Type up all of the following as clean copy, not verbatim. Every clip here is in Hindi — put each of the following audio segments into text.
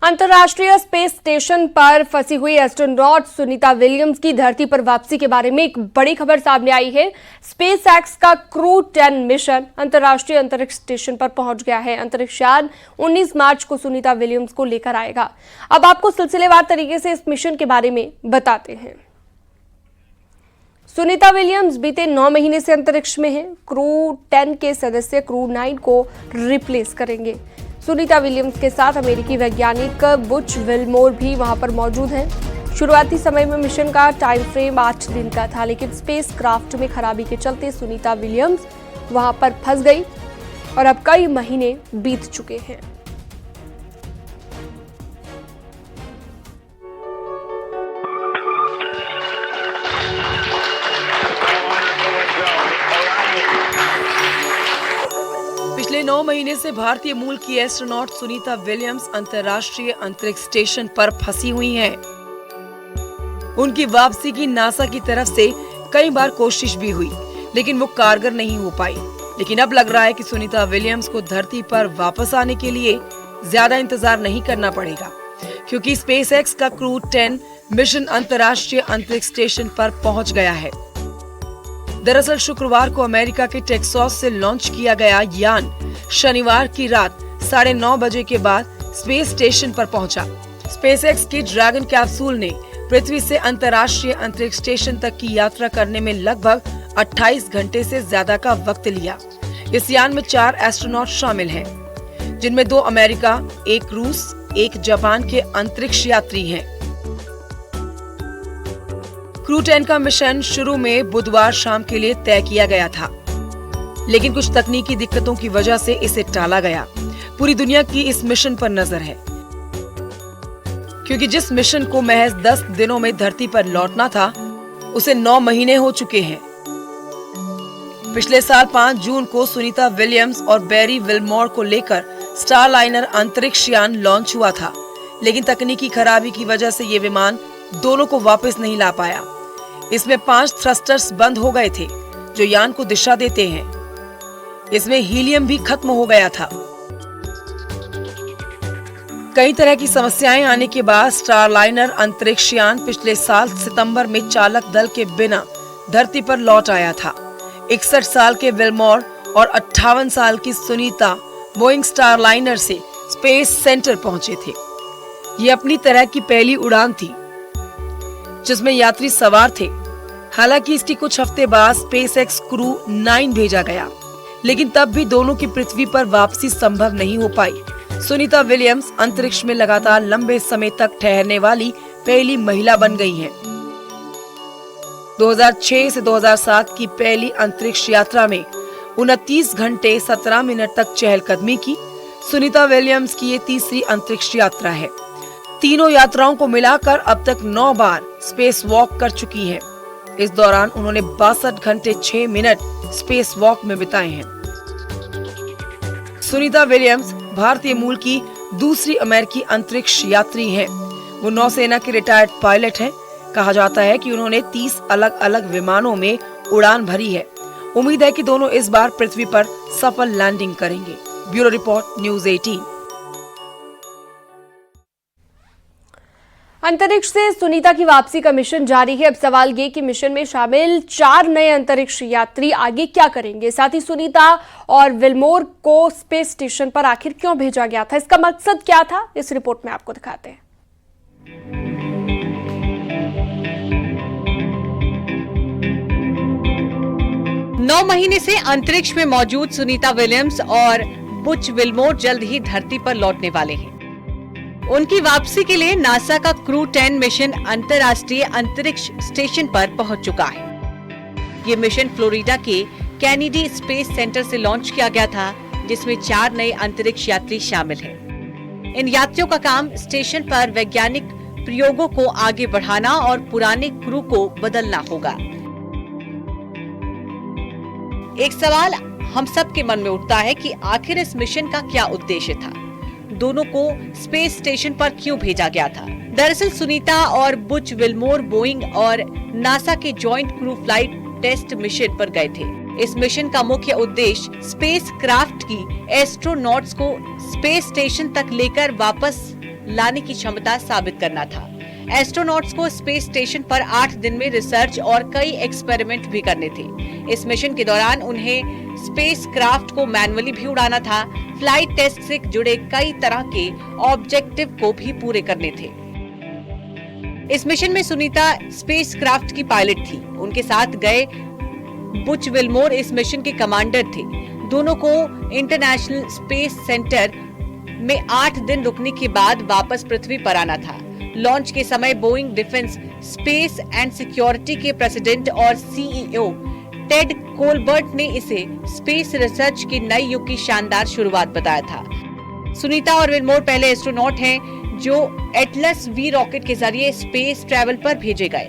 अंतर्राष्ट्रीय स्पेस स्टेशन पर फंसी हुई एस्ट्रोनॉट सुनीता विलियम्स की धरती पर वापसी के बारे में एक बड़ी खबर सामने आई है। स्पेस एक्स का क्रू 10 मिशन अंतर्राष्ट्रीय अंतरिक्ष स्टेशन पर पहुंच गया है। अंतरिक्ष यान 19 मार्च को सुनीता विलियम्स को लेकर आएगा। अब आपको सिलसिलेवार तरीके से इस मिशन के बारे में बताते हैं। सुनीता विलियम्स बीते 9 महीने से अंतरिक्ष में है। क्रू 10 के सदस्य क्रू 9 को रिप्लेस करेंगे। सुनीता विलियम्स के साथ अमेरिकी वैज्ञानिक बुच विलमोर भी वहां पर मौजूद हैं। शुरुआती समय में मिशन का टाइम फ्रेम 8 दिन का था, लेकिन स्पेस क्राफ्ट में खराबी के चलते सुनीता विलियम्स वहां पर फंस गई और अब कई महीने बीत चुके हैं। पिछले 9 महीने से भारतीय मूल की एस्ट्रोनॉट सुनीता विलियम्स अंतर्राष्ट्रीय अंतरिक्ष स्टेशन पर फंसी हुई हैं। उनकी वापसी की नासा की तरफ से कई बार कोशिश भी हुई, लेकिन वो कारगर नहीं हो पाई। लेकिन अब लग रहा है कि सुनीता विलियम्स को धरती पर वापस आने के लिए ज्यादा इंतजार नहीं करना पड़ेगा, क्योंकि स्पेस एक्स का क्रू 10 मिशन अंतर्राष्ट्रीय अंतरिक्ष स्टेशन पर पहुंच गया है। दरअसल शुक्रवार को अमेरिका के टेक्सास से लॉन्च किया गया यान शनिवार की रात 9:30 बजे के बाद स्पेस स्टेशन पर पहुंचा। स्पेसएक्स की ड्रैगन कैप्सूल ने पृथ्वी से अंतर्राष्ट्रीय अंतरिक्ष स्टेशन तक की यात्रा करने में लगभग 28 घंटे से ज्यादा का वक्त लिया। इस यान में 4 एस्ट्रोनॉट शामिल हैं, जिनमें 2 अमेरिका, 1 रूस, 1 जापान के अंतरिक्ष यात्री हैं। क्रू 10 का मिशन शुरू में बुधवार शाम के लिए तय किया गया था, लेकिन कुछ तकनीकी दिक्कतों की वजह से इसे टाला गया। पूरी दुनिया की इस मिशन पर नजर है, क्योंकि जिस मिशन को महज 10 दिनों में धरती पर लौटना था, उसे 9 महीने हो चुके हैं। पिछले साल 5 जून को सुनीता विलियम्स और बैरी विलमोर को लेकर स्टारलाइनर अंतरिक्ष यान लॉन्च हुआ था, लेकिन तकनीकी खराबी की वजह से ये विमान दोनों को वापस नहीं ला पाया। इसमें 5 थ्रस्टर्स बंद हो गए थे, जो यान को दिशा देते हैं। इसमें हीलियम भी खत्म हो गया था। कई तरह की समस्याएं आने के बाद स्टारलाइनर अंतरिक्ष यान पिछले साल सितंबर में चालक दल के बिना धरती पर लौट आया था। 61 साल के विलमोर और 58 साल की सुनीता बोइंग स्टारलाइनर से स्पेस सेंटर पहुंचे थे। ये अपनी तरह की पहली उड़ान थी जिसमें यात्री सवार थे। हालांकि इसकी कुछ हफ्ते बाद स्पेसएक्स क्रू 9 भेजा गया, लेकिन तब भी दोनों की पृथ्वी पर वापसी संभव नहीं हो पाई। सुनीता विलियम्स अंतरिक्ष में लगातार लंबे समय तक ठहरने वाली पहली महिला बन गई हैं। 2006 से 2007 की पहली अंतरिक्ष यात्रा में 29 घंटे 17 मिनट तक चहलकदमी की। सुनीता विलियम्स की ये तीसरी अंतरिक्ष यात्रा है। तीनों यात्राओं को मिलाकर अब तक 9 बार स्पेस वॉक कर चुकी हैं। इस दौरान उन्होंने 62 घंटे 6 मिनट स्पेस वॉक में बिताए हैं। सुनीता विलियम्स भारतीय मूल की दूसरी अमेरिकी अंतरिक्ष यात्री हैं। वो नौसेना के रिटायर्ड पायलट हैं। कहा जाता है कि उन्होंने 30 अलग अलग विमानों में उड़ान भरी है। उम्मीद है कि दोनों इस बार पृथ्वी पर सफल लैंडिंग करेंगे। Bureau report, news 18। अंतरिक्ष से सुनीता की वापसी का मिशन जारी है। अब सवाल ये कि मिशन में शामिल 4 नए अंतरिक्ष यात्री आगे क्या करेंगे। साथ ही सुनीता और विलमोर को स्पेस स्टेशन पर आखिर क्यों भेजा गया था, इसका मकसद क्या था, इस रिपोर्ट में आपको दिखाते हैं। 9 महीने से अंतरिक्ष में मौजूद सुनीता विलियम्स और बुच विलमोर जल्द ही धरती पर लौटने वाले हैं। उनकी वापसी के लिए नासा का क्रू 10 मिशन अंतर्राष्ट्रीय अंतरिक्ष स्टेशन पर पहुंच चुका है। ये मिशन फ्लोरिडा के कैनेडी स्पेस सेंटर से लॉन्च किया गया था, जिसमें 4 नए अंतरिक्ष यात्री शामिल हैं। इन यात्रियों का काम स्टेशन पर वैज्ञानिक प्रयोगों को आगे बढ़ाना और पुराने क्रू को बदलना होगा। एक सवाल हम सबके मन में उठता है कि आखिर इस मिशन का क्या उद्देश्य था। दोनों को स्पेस स्टेशन पर क्यों भेजा गया था। दरअसल सुनीता और बुच विलमोर बोइंग और नासा के joint crew flight test mission पर गए थे। इस मिशन का मुख्य उद्देश्य स्पेस क्राफ्ट की एस्ट्रोनॉट्स को स्पेस स्टेशन तक लेकर वापस लाने की क्षमता साबित करना था। एस्ट्रोनॉट्स को स्पेस स्टेशन पर 8 दिन में रिसर्च और कई एक्सपेरिमेंट भी करने थे। इस मिशन के दौरान उन्हें स्पेस क्राफ्ट को मैनुअली भी उड़ाना था। फ्लाइट टेस्ट से जुड़े कई तरह के ऑब्जेक्टिव को भी पूरे करने थे। इस मिशन में सुनीता स्पेस क्राफ्ट की पायलट थी। उनके साथ गए बुच विल्मोर इस मिशन के कमांडर थे। दोनों को इंटरनेशनल स्पेस सेंटर में 8 दिन रुकने के बाद वापस पृथ्वी पर आना था। लॉन्च के समय Boeing defence space and security के प्रेसिडेंट और सीईओ टेड कोलबर्ट ने इसे स्पेस रिसर्च के नए युग की शानदार शुरुआत बताया था। सुनीता और विल्मोर पहले एस्ट्रोनॉट हैं जो एटलस वी रॉकेट के जरिए स्पेस ट्रैवल पर भेजे गए।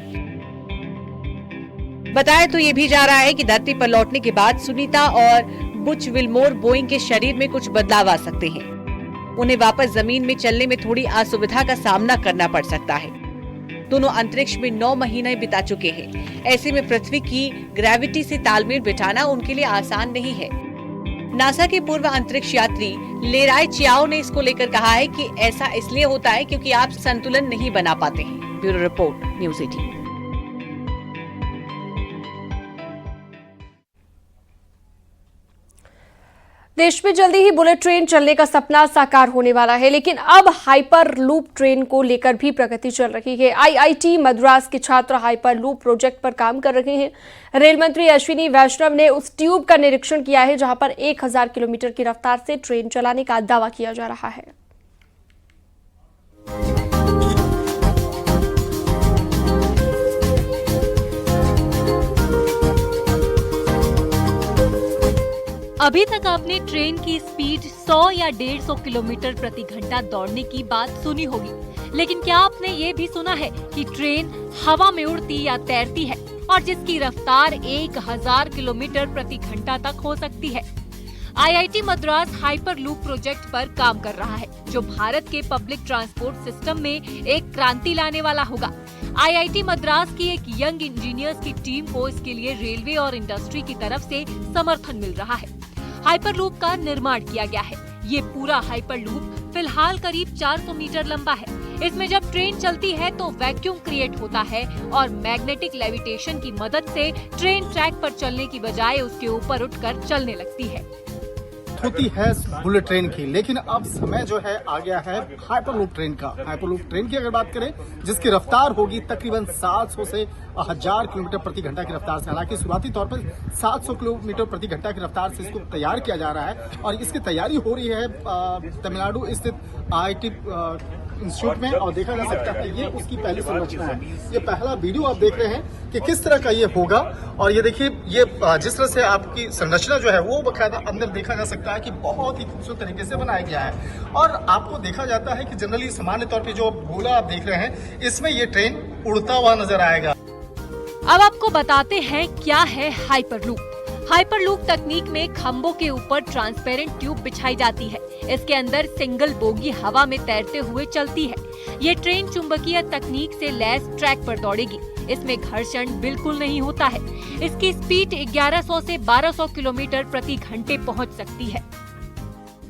बताया तो ये भी जा रहा है कि धरती पर लौटने के बाद सुनीता और बुच विल्मोर बोइंग के शरीर में कुछ बदलाव आ सकते हैं। उन्हें वापस जमीन में चलने में थोड़ी असुविधा का सामना करना पड़ सकता है। दोनों अंतरिक्ष में 9 महीने बिता चुके हैं। ऐसे में पृथ्वी की ग्रेविटी से तालमेल बिठाना उनके लिए आसान नहीं है। नासा के पूर्व अंतरिक्ष यात्री लेराय चियाओ ने इसको लेकर कहा है कि ऐसा इसलिए होता है क्योंकि आप संतुलन नहीं बना पाते हैं। Bureau report, news 18। देश में जल्दी ही बुलेट ट्रेन चलने का सपना साकार होने वाला है, लेकिन अब हाइपर लूप ट्रेन को लेकर भी प्रगति चल रही है। आईआईटी मद्रास के छात्र हाइपर लूप प्रोजेक्ट पर काम कर रहे हैं। रेल मंत्री अश्विनी वैष्णव ने उस ट्यूब का निरीक्षण किया है जहां पर 1000 किलोमीटर की रफ्तार से ट्रेन चलाने का दावा किया जा रहा है। अभी तक आपने ट्रेन की स्पीड 100 या 150 किलोमीटर प्रति घंटा दौड़ने की बात सुनी होगी, लेकिन क्या आपने ये भी सुना है कि ट्रेन हवा में उड़ती या तैरती है और जिसकी रफ्तार 1000 किलोमीटर प्रति घंटा तक हो सकती है। IIT Madras hyper loop project पर काम कर रहा है, जो भारत के पब्लिक ट्रांसपोर्ट सिस्टम में एक क्रांति लाने वाला होगा। आईआईटी मद्रास की एक यंग इंजीनियर्स की टीम को इसके लिए रेलवे और इंडस्ट्री की तरफ से समर्थन मिल रहा है। हाइपर लूप का निर्माण किया गया है। ये पूरा हाइपर लूप फिलहाल करीब 400 मीटर लंबा है। इसमें जब ट्रेन चलती है तो वैक्यूम क्रिएट होता है और मैग्नेटिक लेविटेशन की मदद से ट्रेन ट्रैक पर चलने की बजाय उसके ऊपर उठकर चलने लगती है। होती है बुलेट ट्रेन की, लेकिन अब समय जो है आ गया है हाइपरलूप ट्रेन का। हाइपरलूप ट्रेन की अगर बात करें, जिसकी रफ्तार होगी तकरीबन 700 से 1000 किलोमीटर प्रति घंटा की रफ्तार से। हालांकि शुरुआती तौर पर 700 किलोमीटर प्रति घंटा की रफ्तार से इसको तैयार किया जा रहा है और इसकी तैयारी हो रही है तमिलनाडु स्थित आईआईटी इंस्टीट्यूट में। और देखा जा सकता है ये उसकी पहली संरचना है। ये पहला वीडियो आप देख रहे हैं कि किस तरह का ये होगा। और ये देखिए, ये जिस तरह से आपकी संरचना जो है वो बकायदा अंदर देखा जा सकता है कि बहुत ही खूबसूरत तरीके से बनाया गया है। और आपको देखा जाता है कि जनरली सामान्य तौर पे जो गोला आप देख रहे हैं, इसमें ये ट्रेन उड़ता हुआ नजर आएगा। अब आपको बताते हैं क्या है हाइपर लूप। हाइपर लूप तकनीक में खंभों के ऊपर ट्रांसपेरेंट ट्यूब बिछाई जाती है। इसके अंदर सिंगल बोगी हवा में तैरते हुए चलती है। ये ट्रेन चुंबकीय तकनीक से लैस ट्रैक पर दौड़ेगी। इसमें घर्षण बिल्कुल नहीं होता है। इसकी स्पीड 1100 से 1200 किलोमीटर प्रति घंटे पहुंच सकती है।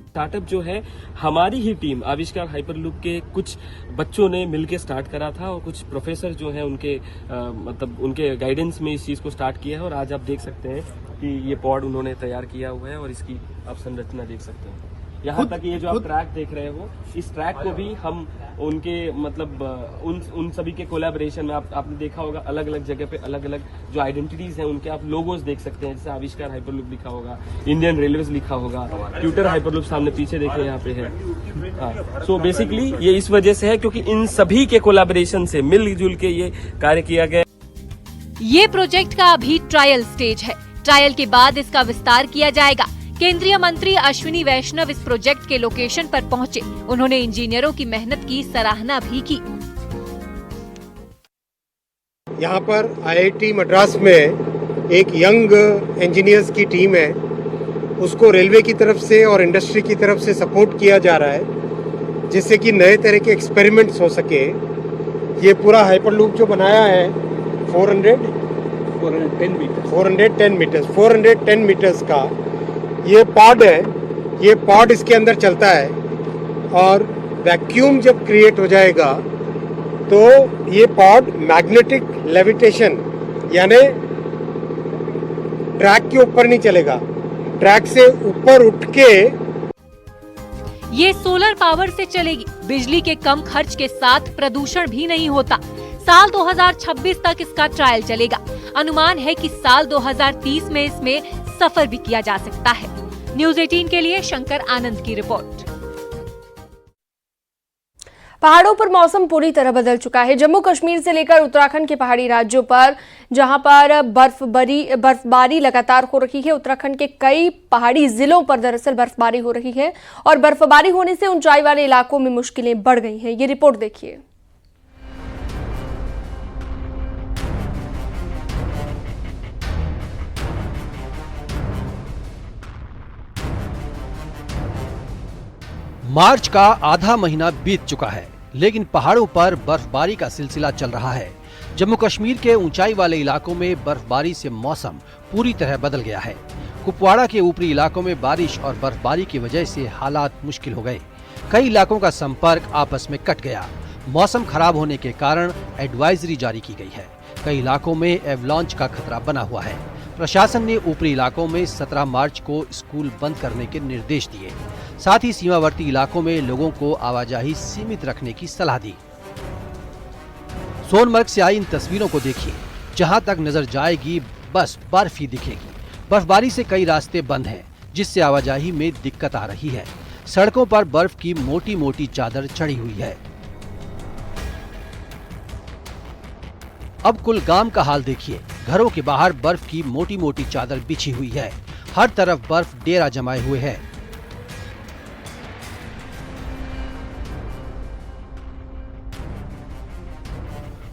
स्टार्टअप जो है हमारी ही टीम आविष्कार हाइपरलूप के कुछ बच्चों ने मिलकर स्टार्ट करा था और कुछ प्रोफेसर जो है उनके मतलब उनके गाइडेंस में इस चीज को स्टार्ट किया है। और आज आप देख सकते हैं कि ये पॉड उन्होंने तैयार किया हुआ है और इसकी आप संरचना देख सकते हैं। यहाँ तक ये जो आप ट्रैक देख रहे हो, इस ट्रैक को भी हम उनके मतलब उन सभी के कोलैबोरेशन में आपने देखा होगा, अलग अलग जगह पे अलग अलग जो आइडेंटिटीज हैं उनके आप लोगोज देख सकते हैं। जैसे आविष्कार हाइपरलूप लिखा होगा, इंडियन रेलवेज लिखा होगा, ट्विटर हाइपरलूप सामने पीछे देखें यहाँ पे है। हाँ, सो बेसिकली ये इस वजह से है क्योंकि इन सभी के कोलैबोरेशन से मिलजुल के ये कार्य किया गया। ये प्रोजेक्ट का अभी ट्रायल स्टेज है। ट्रायल के बाद इसका विस्तार किया जाएगा। केंद्रीय मंत्री अश्विनी वैष्णव इस प्रोजेक्ट के लोकेशन पर पहुंचे। उन्होंने इंजीनियरों की मेहनत की सराहना भी की। यहाँ पर आईआईटी मद्रास में एक यंग इंजीनियर्स की टीम है, उसको रेलवे की तरफ से और इंडस्ट्री की तरफ से सपोर्ट किया जा रहा है, जिससे कि नए तरह के एक्सपेरिमेंट्स हो सके। ये पूरा हाइपरलूप जो बनाया है 410 मीटर्स का ये पॉड है। ये पॉड इसके अंदर चलता है और वैक्यूम जब क्रिएट हो जाएगा तो ये पॉड मैग्नेटिक लेविटेशन यानी ट्रैक के ऊपर नहीं चलेगा, ट्रैक से ऊपर उठ के ये सोलर पावर से चलेगी। बिजली के कम खर्च के साथ प्रदूषण भी नहीं होता। साल 2026 तक इसका ट्रायल चलेगा। अनुमान है कि साल 2030 में इसमें सफर भी किया जा सकता है। न्यूज़ 18 के लिए शंकर आनंद की रिपोर्ट। पहाड़ों पर मौसम पूरी तरह बदल चुका है। जम्मू कश्मीर से लेकर उत्तराखंड के पहाड़ी राज्यों पर जहां पर बर्फबारी लगातार हो रही है, उत्तराखंड के कई पहाड़ी जिलों पर दरअसल बर्फबारी हो रही है और बर्फबारी होने से ऊंचाई वाले इलाकों में मुश्किलें बढ़ गई हैं। ये रिपोर्ट देखिए। मार्च का आधा महीना बीत चुका है, लेकिन पहाड़ों पर बर्फबारी का सिलसिला चल रहा है। जम्मू कश्मीर के ऊंचाई वाले इलाकों में बर्फबारी से मौसम पूरी तरह बदल गया है। कुपवाड़ा के ऊपरी इलाकों में बारिश और बर्फबारी की वजह से हालात मुश्किल हो गए। कई इलाकों का संपर्क आपस में कट गया। मौसम खराब होने के कारण एडवाइजरी जारी की गई है। कई इलाकों में एवलांच का खतरा बना हुआ है। प्रशासन ने ऊपरी इलाकों में 17 मार्च को स्कूल बंद करने के निर्देश दिए। साथ ही सीमावर्ती इलाकों में लोगों को आवाजाही सीमित रखने की सलाह दी। सोनमर्ग से आई इन तस्वीरों को देखिए, जहां तक नजर जाएगी बस बर्फ ही दिखेगी। बर्फबारी से कई रास्ते बंद हैं, जिससे आवाजाही में दिक्कत आ रही है। सड़कों पर बर्फ की मोटी मोटी चादर चढ़ी हुई है। अब कुलगाम का हाल देखिए। घरों के बाहर बर्फ की मोटी मोटी चादर बिछी हुई है। हर तरफ बर्फ डेरा जमाए हुए है।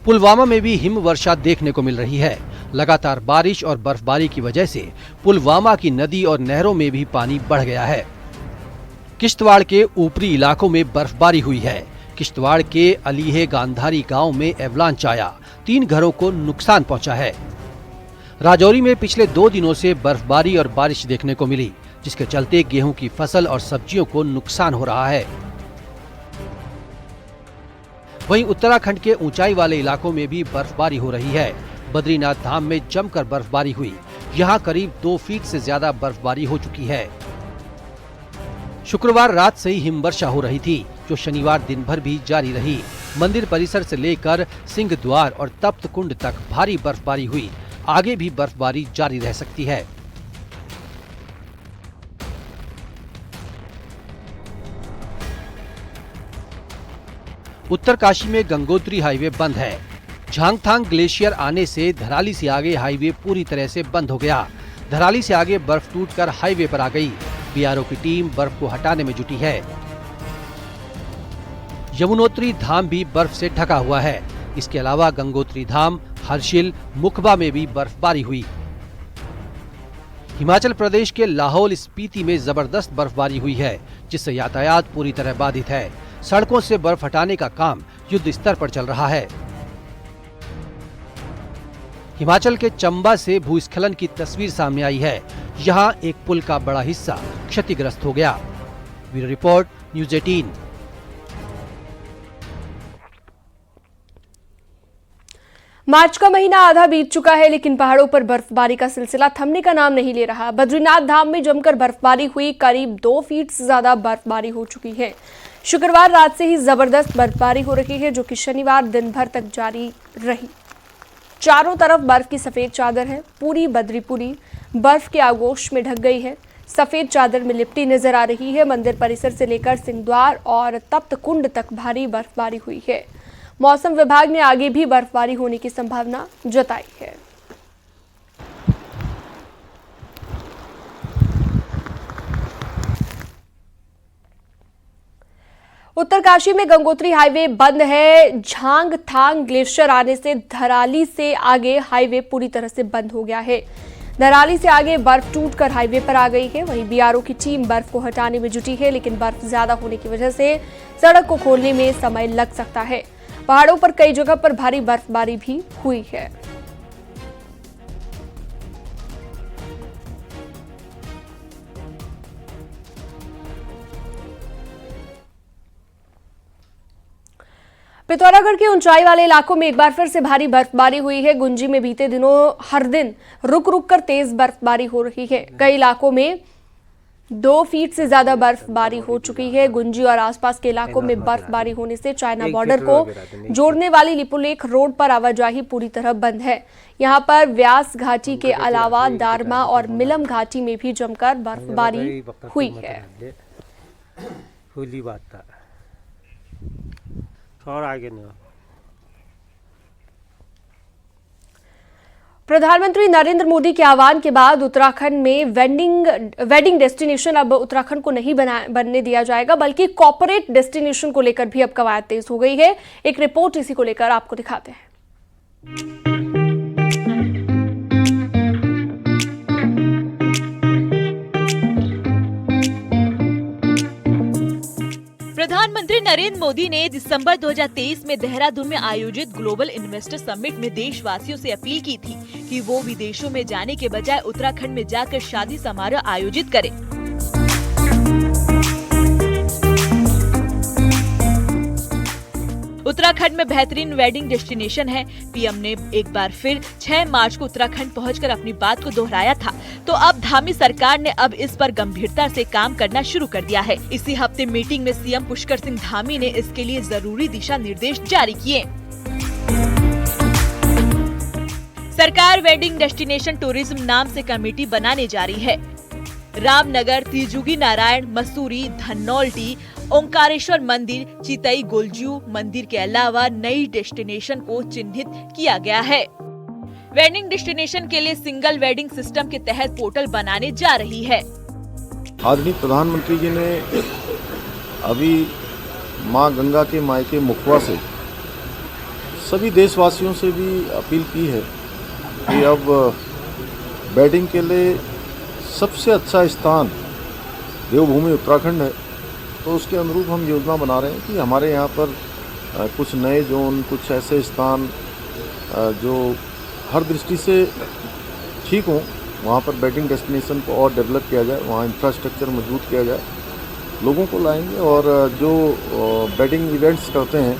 पुलवामा में भी हिम वर्षा देखने को मिल रही है। लगातार बारिश और बर्फबारी की वजह से पुलवामा की नदी और नहरों में भी पानी बढ़ गया है। किश्तवाड़ के ऊपरी इलाकों में बर्फबारी हुई है। किश्तवाड़ के अलीहे गांधारी गांव में एवलांच आया। 3 घरों को नुकसान पहुंचा है। राजौरी में पिछले 2 दिनों से बर्फबारी और बारिश देखने को मिली, जिसके चलते गेहूं की फसल और सब्जियों को नुकसान हो रहा है। वहीं उत्तराखंड के ऊंचाई वाले इलाकों में भी बर्फबारी हो रही है। बद्रीनाथ धाम में जमकर बर्फबारी हुई। यहां करीब 2 फीट से ज्यादा बर्फबारी हो चुकी है। शुक्रवार रात से ही हिमवर्षा हो रही थी, जो शनिवार दिन भर भी जारी रही। मंदिर परिसर से लेकर सिंह द्वार और तप्त कुंड तक भारी बर्फबारी हुई। आगे भी बर्फबारी जारी रह सकती है। उत्तरकाशी में गंगोत्री हाईवे बंद है। झांगथांग ग्लेशियर आने से धराली से आगे हाईवे पूरी तरह से बंद हो गया। धराली से आगे बर्फ टूटकर हाईवे पर आ गई। बीआरओ की टीम बर्फ को हटाने में जुटी है। यमुनोत्री धाम भी बर्फ से ढका हुआ है। इसके अलावा गंगोत्री धाम, हर्षिल, मुखबा में भी बर्फबारी हुई। हिमाचल प्रदेश के लाहौल स्पीति में जबरदस्त बर्फबारी हुई है, जिससे यातायात पूरी तरह बाधित है। सड़कों से बर्फ हटाने का काम युद्ध स्तर पर चल रहा है। हिमाचल के चंबा से भूस्खलन की तस्वीर सामने आई है। यहां एक पुल का बड़ा हिस्सा क्षतिग्रस्त हो गया। Bureau report, news 18। मार्च का महीना आधा बीत चुका है, लेकिन पहाड़ों पर बर्फबारी का सिलसिला थमने का नाम नहीं ले रहा। बद्रीनाथ धाम में जमकर बर्फबारी हुई। करीब 2 फीट से ज्यादा बर्फबारी हो चुकी है। शुक्रवार रात से ही जबरदस्त बर्फबारी हो रही है, जो कि शनिवार दिन भर तक जारी रही। चारों तरफ बर्फ की सफेद चादर है। पूरी बद्रीपुरी बर्फ के आगोश में ढक गई है। सफेद चादर में लिपटी नजर आ रही है। मंदिर परिसर से लेकर सिंहद्वार और तप्त कुंड तक भारी बर्फबारी हुई है। मौसम विभाग ने आगे भी बर्फबारी होने की संभावना जताई है। उत्तरकाशी में गंगोत्री हाईवे बंद है। झांगथांग ग्लेशियर आने से धराली से आगे हाईवे पूरी तरह से बंद हो गया है। धराली से आगे बर्फ टूटकर हाईवे पर आ गई है। वहीं बीआरओ की टीम बर्फ को हटाने में जुटी है, लेकिन बर्फ ज्यादा होने की वजह से सड़क को खोलने में समय लग सकता है। पहाड़ों पर कई जगह पर भारी बर्फबारी भी हुई है। पिथौरागढ़ के ऊंचाई वाले इलाकों में एक बार फिर से भारी बर्फबारी हुई है। गुंजी में बीते दिनों हर दिन रुक रुक कर तेज बर्फबारी हो रही है। कई इलाकों में 2 फीट से ज्यादा बर्फबारी हो चुकी है। गुंजी और आसपास के इलाकों में बर्फबारी होने से चाइना बॉर्डर को जोड़ने वाली लिपुलेख रोड पर आवाजाही पूरी तरह बंद है। यहां पर व्यास घाटी के अलावा दारमा और मिलम घाटी में भी जमकर बर्फबारी हुई है। प्रधानमंत्री नरेंद्र मोदी के आह्वान के बाद उत्तराखंड में वेडिंग डेस्टिनेशन अब उत्तराखंड को नहीं बनने दिया जाएगा, बल्कि कॉर्पोरेट डेस्टिनेशन को लेकर भी अब कवायद तेज हो गई है। एक रिपोर्ट इसी को लेकर आपको दिखाते हैं। प्रधानमंत्री नरेंद्र मोदी ने दिसंबर 2023 में देहरादून में आयोजित ग्लोबल इन्वेस्टर समिट में देशवासियों से अपील की थी कि वो विदेशों में जाने के बजाय उत्तराखंड में जाकर शादी समारोह आयोजित करें। उत्तराखंड में बेहतरीन वेडिंग डेस्टिनेशन है। पीएम ने एक बार फिर 6 मार्च को उत्तराखंड पहुंचकर अपनी बात को दोहराया था, तो अब धामी सरकार ने अब इस पर गंभीरता से काम करना शुरू कर दिया है। इसी हफ्ते मीटिंग में सीएम पुष्कर सिंह धामी ने इसके लिए जरूरी दिशा निर्देश जारी किए। सरकार वेडिंग डेस्टिनेशन टूरिज्म नाम से कमेटी बनाने जा रही है। रामनगर, त्रिजुगी नारायण, मसूरी, धनौल्टी, ओंकारेश्वर मंदिर, चितई गोलजू मंदिर के अलावा नई डेस्टिनेशन को चिन्हित किया गया है। वेडिंग डेस्टिनेशन के लिए सिंगल वेडिंग सिस्टम के तहत पोर्टल बनाने जा रही है। आदरणीय प्रधानमंत्री जी ने अभी मां गंगा के मायके मुखवा से सभी देशवासियों से भी अपील की है कि अब वेडिंग के लिए सबसे अच्छा स्थान देवभूमि उत्तराखंड है, तो उसके अनुरूप हम योजना बना रहे हैं कि हमारे यहाँ पर कुछ नए जोन, कुछ ऐसे स्थान जो हर दृष्टि से ठीक हों, वहाँ पर वेडिंग डेस्टिनेशन को और डेवलप किया जाए, वहाँ इंफ्रास्ट्रक्चर मजबूत किया जाए, लोगों को लाएंगे और जो वेडिंग इवेंट्स करते हैं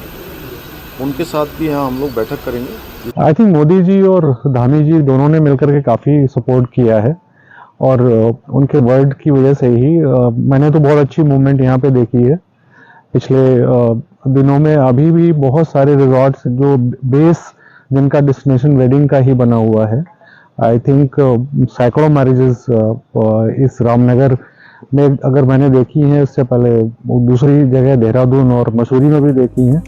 उनके साथ भी यहाँ हम लोग बैठक करेंगे। आई थिंक मोदी जी और धामी जी दोनों ने मिलकर के काफ़ी सपोर्ट किया है और उनके वर्ड की वजह से ही मैंने तो बहुत अच्छी मूवमेंट यहाँ पे देखी है। पिछले दिनों में अभी भी बहुत सारे रिजॉर्ट्स जो बेस जिनका डेस्टिनेशन वेडिंग का ही बना हुआ है। आई थिंक सैकड़ों मैरिजेस इस रामनगर में अगर मैंने देखी हैं, इससे पहले दूसरी जगह देहरादून और मसूरी में भी देखी हैं।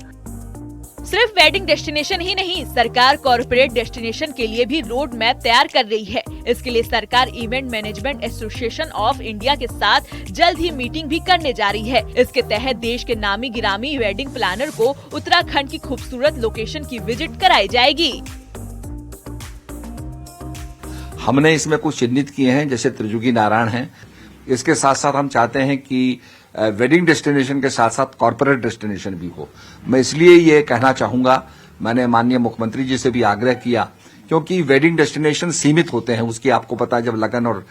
सिर्फ वेडिंग डेस्टिनेशन ही नहीं, सरकार कॉर्पोरेट डेस्टिनेशन के लिए भी रोड मैप तैयार कर रही है। इसके लिए सरकार event management association of India के साथ जल्द ही मीटिंग भी करने जा रही है। इसके तहत देश के नामी गिरामी वेडिंग प्लानर को उत्तराखंड की खूबसूरत लोकेशन की विजिट कराई जाएगी। हमने इसमें कुछ चिन्हित किए हैं, जैसे त्रिजुगी नारायण है। इसके साथ साथ हम चाहते हैं कि वेडिंग डेस्टिनेशन के साथ साथ कॉर्पोरेट डेस्टिनेशन भी हो। मैं इसलिए ये कहना चाहूंगा, मैंने माननीय मुख्यमंत्री जी से भी आग्रह किया, क्योंकि वेडिंग डेस्टिनेशन सीमित होते हैं, उसकी आपको पता है जब लगन और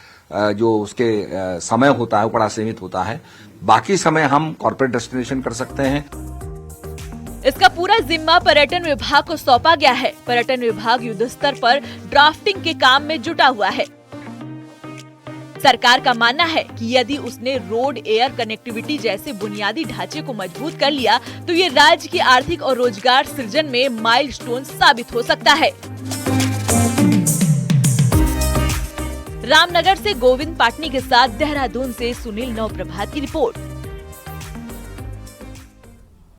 जो उसके समय होता है वो बड़ा सीमित होता है। बाकी समय हम कॉर्पोरेट डेस्टिनेशन कर सकते हैं। इसका पूरा जिम्मा पर्यटन विभाग को सौंपा गया है। पर्यटन विभाग युद्ध स्तर पर ड्राफ्टिंग के काम में जुटा हुआ है। सरकार का मानना है कि यदि उसने रोड, एयर कनेक्टिविटी जैसे बुनियादी ढांचे को मजबूत कर लिया तो ये राज्य की आर्थिक और रोजगार सृजन में माइलस्टोन साबित हो सकता है। रामनगर से गोविंद पाटनी के साथ देहरादून से सुनील नवप्रभात की रिपोर्ट।